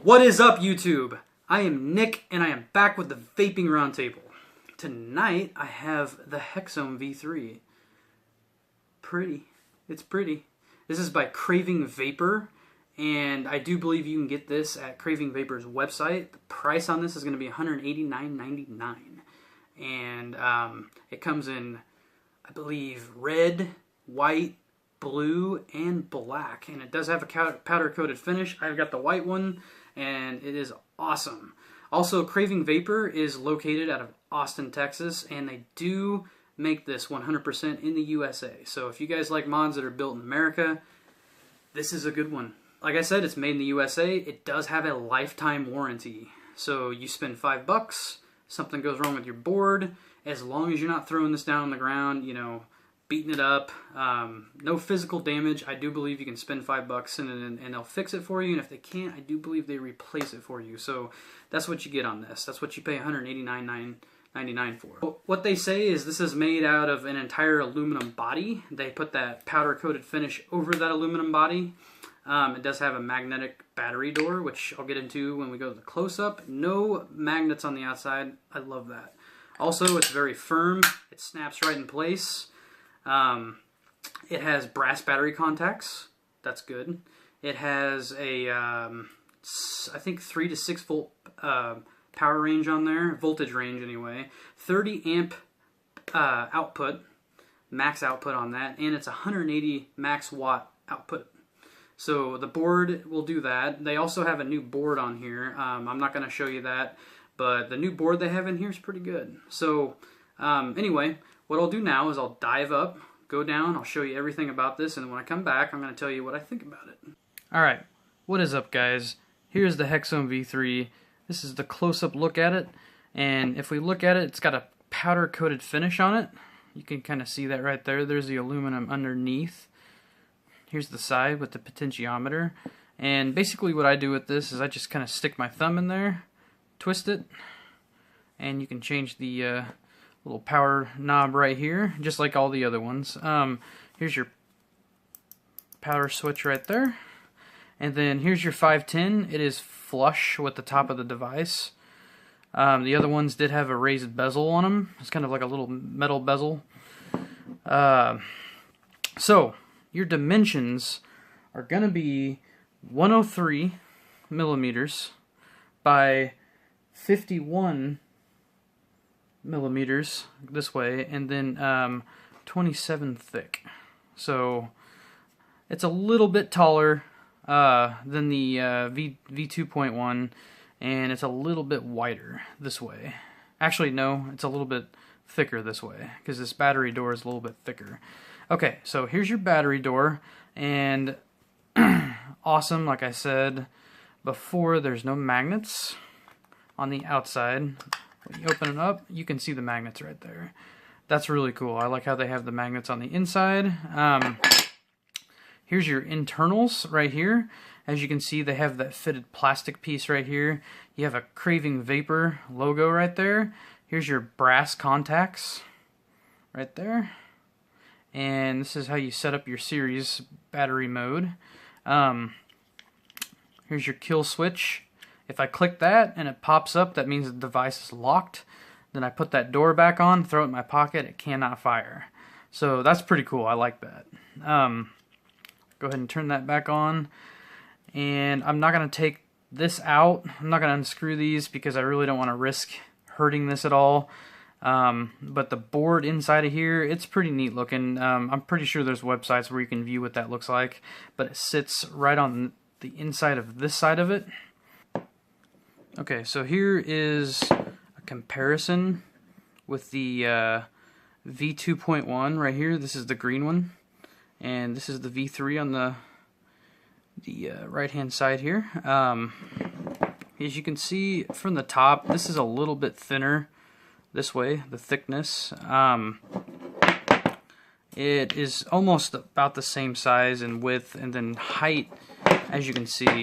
What is up, YouTube? I am Nick, and I am back with the Vaping Roundtable. Tonight, I have the HexOhm V3. It's pretty. This is by Craving Vapor, and I do believe you can get this at Craving Vapor's website. The price on this is going to be $189.99, and it comes in, I believe, red, white, blue, and black, and it does have a powder coated finish. I've got the white one, and it is awesome. Also, Craving Vapor is located out of Austin, Texas, and they do make this 100% in the USA. So if you guys like mods that are built in America, this is a good one. Like I said, it's made in the USA. It does have a lifetime warranty. So you spend $5, something goes wrong with your board, as long as you're not throwing this down on the ground, you know, beating it up, no physical damage. I do believe you can spend $5 and they'll fix it for you, and if they can't, I do believe they replace it for you. So that's what you get on this. That's what you pay $189.99 for. What they say is this is made out of an entire aluminum body. They put that powder coated finish over that aluminum body. It does have a magnetic battery door, which I'll get into when we go to the close-up. No magnets on the outside. I love that. Also, it's very firm. It snaps right in place. It has brass battery contacts. That's good. It has a, I think 3 to 6 volt power range on there, voltage range anyway. 30 amp output, max output on that, and it's 180 max watt output. So the board will do that. They also have a new board on here. I'm not going to show you that, but the new board they have in here is pretty good. So anyway, what I'll do now is I'll dive up, go down, I'll show you everything about this, and when I come back, I'm going to tell you what I think about it. Alright, what is up, guys? Here's the HexOhm V3. This is the close-up look at it, and if we look at it, it's got a powder-coated finish on it. You can kind of see that right there. There's the aluminum underneath. Here's the side with the potentiometer, and basically what I do with this is I just kind of stick my thumb in there, twist it, and you can change the little power knob right here, just like all the other ones. Here's your power switch right there, and then here's your 510. It is flush with the top of the device. The other ones did have a raised bezel on them. It's kind of like a little metal bezel. So your dimensions are going to be 103 millimeters by 51 millimeters this way, and then 27 thick. So it's a little bit taller than the V2.1, and it's a little bit wider this way. Actually, no, it's a little bit thicker this way, because this battery door is a little bit thicker. Okay, so here's your battery door, and awesome, like I said before, there's no magnets on the outside. When you open it up, you can see the magnets right there. That's really cool. I like how they have the magnets on the inside. Here's your internals right here. As you can see, they have that fitted plastic piece right here. You have a Craving Vapor logo right there. Here's your brass contacts right there. And this is how you set up your series battery mode. Here's your kill switch. If I click that and it pops up, that means the device is locked. Then I put that door back on, throw it in my pocket, it cannot fire. So that's pretty cool, I like that. Go ahead and turn that back on. And I'm not going to take this out. I'm not going to unscrew these because I really don't want to risk hurting this at all. But the board inside of here, it's pretty neat looking. I'm pretty sure there's websites where you can view what that looks like. But it sits right on the inside of this side of it. Okay, so here is a comparison with the V2.1 right here. This is the green one, and this is the V3 on the right-hand side here. As you can see from the top, this is a little bit thinner this way, the thickness. It is almost about the same size and width, and then height, as you can see,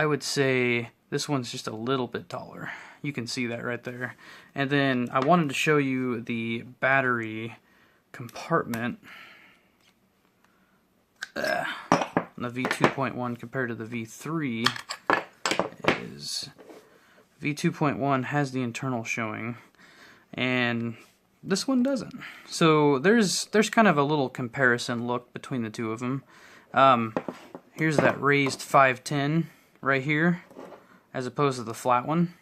I would say this one's just a little bit taller. You can see that right there. And then I wanted to show you the battery compartment. on the V2.1 compared to the V3 is V2.1 has the internal showing, and this one doesn't. So there's kind of a little comparison look between the two of them. Here's that raised 510 right here, as opposed to the flat one.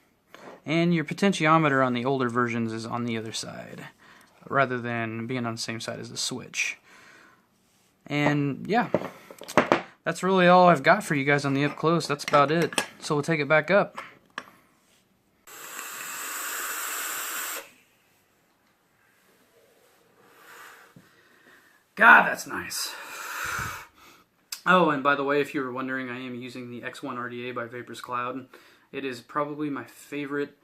And your potentiometer on the older versions is on the other side, rather than being on the same side as the switch. And yeah, that's really all I've got for you guys on the up close. That's about it. So we'll take it back up. God, that's nice. Oh, and by the way, if you were wondering, I am using the X1 RDA by Vapors Cloud. It is probably my favorite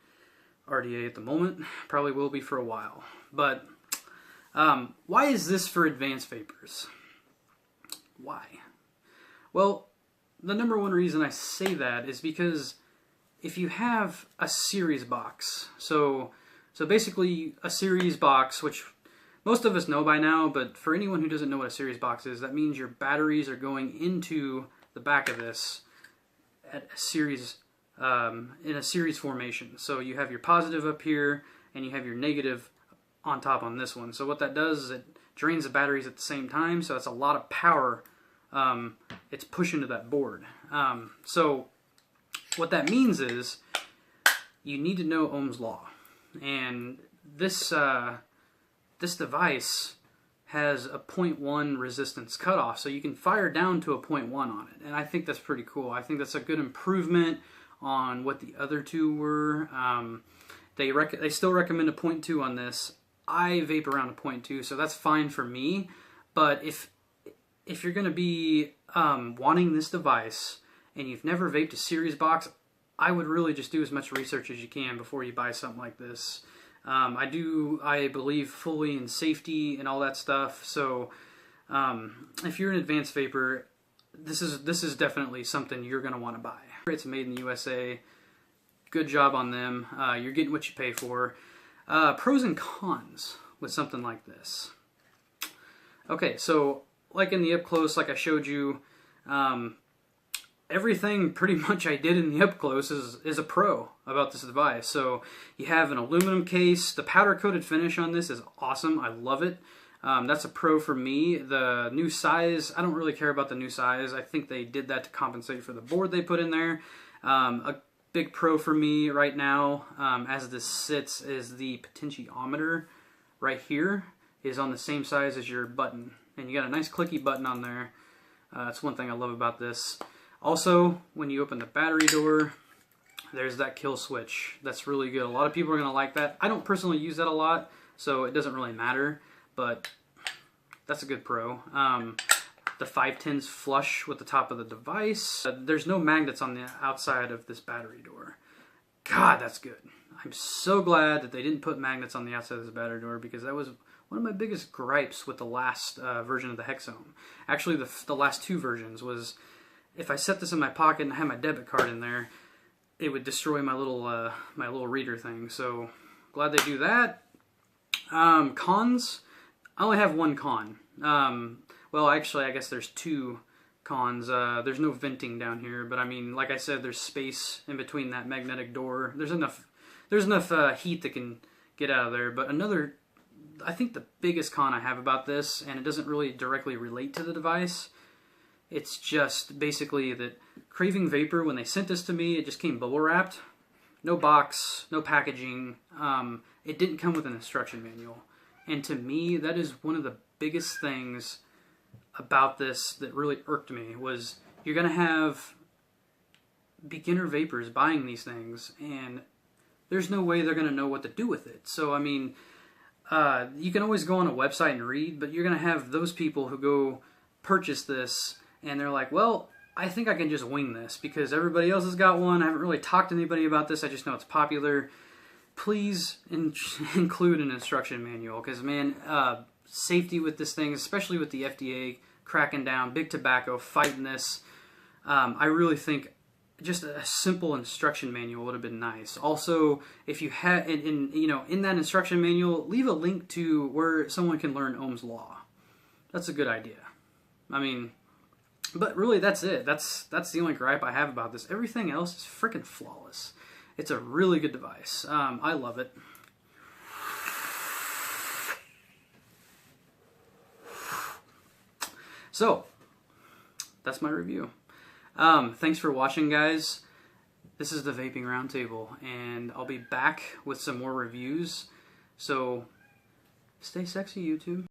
RDA at the moment. Probably will be for a while. But why is this for advanced vapors? Why? Well, the number one reason I say that is because if you have a series box, so basically a series box, which most of us know by now, but for anyone who doesn't know what a series box is, that means your batteries are going into the back of this at a series, in a series formation. So you have your positive up here, and you have your negative on top on this one. So what that does is it drains the batteries at the same time, so that's a lot of power it's pushing to that board. So what that means is you need to know Ohm's law. And this this device has a 0.1 resistance cutoff, so you can fire down to a 0.1 on it, and I think that's pretty cool. I think that's a good improvement on what the other two were. They still recommend a 0.2 on this. I vape around a 0.2, so that's fine for me. But if you're going to be wanting this device and you've never vaped a series box, I would really just do as much research as you can before you buy something like this. I believe fully in safety and all that stuff. So if you're an advanced vapor, this is definitely something you're going to want to buy. It's made in the USA. Good job on them. You're getting what you pay for. Pros and cons with something like this. Okay, so like in the up close, like I showed you, everything pretty much I did in the up close is a pro about this device. So you have an aluminum case. The powder coated finish on this is awesome. I love it. That's a pro for me. The new size, I don't really care about the new size. I think they did that to compensate for the board they put in there. A big pro for me right now, as this sits, is the potentiometer right here is on the same size as your button. And you got a nice clicky button on there. That's one thing I love about this. Also, when you open the battery door, there's that kill switch. That's really good. A lot of people are going to like that. I don't personally use that a lot, so it doesn't really matter, but that's a good pro. The 510's flush with the top of the device. There's no magnets on the outside of this battery door. God, that's good. I'm so glad that they didn't put magnets on the outside of this battery door, because that was one of my biggest gripes with the last version of the HexOhm. Actually, the last two versions was, if I set this in my pocket and I had my debit card in there, it would destroy my little reader thing. So glad they do that. Cons, I only have one con. Well, actually, I guess there's two cons. There's no venting down here, but I mean, like I said, there's space in between that magnetic door. There's enough heat that can get out of there. But another, I think the biggest con I have about this, and it doesn't really directly relate to the device, it's just basically that Craving Vapor, when they sent this to me, it just came bubble wrapped. No box, no packaging. It didn't come with an instruction manual. And to me, that is one of the biggest things about this that really irked me, was you're going to have beginner vapors buying these things, and there's no way they're going to know what to do with it. So, I mean, you can always go on a website and read, but you're going to have those people who go purchase this, and they're like, well, I think I can just wing this because everybody else has got one. I haven't really talked to anybody about this. I just know it's popular. Please include an instruction manual, because, man, safety with this thing, especially with the FDA cracking down, big tobacco fighting this, I really think just a simple instruction manual would have been nice. Also, if you had, in that instruction manual, leave a link to where someone can learn Ohm's law. That's a good idea. I mean, But really, that's it. That's the only gripe I have about this. Everything else is freaking flawless. It's a really good device. I love it. So, that's my review. Thanks for watching, guys. This is the Vaping Roundtable, and I'll be back with some more reviews. So, stay sexy, YouTube.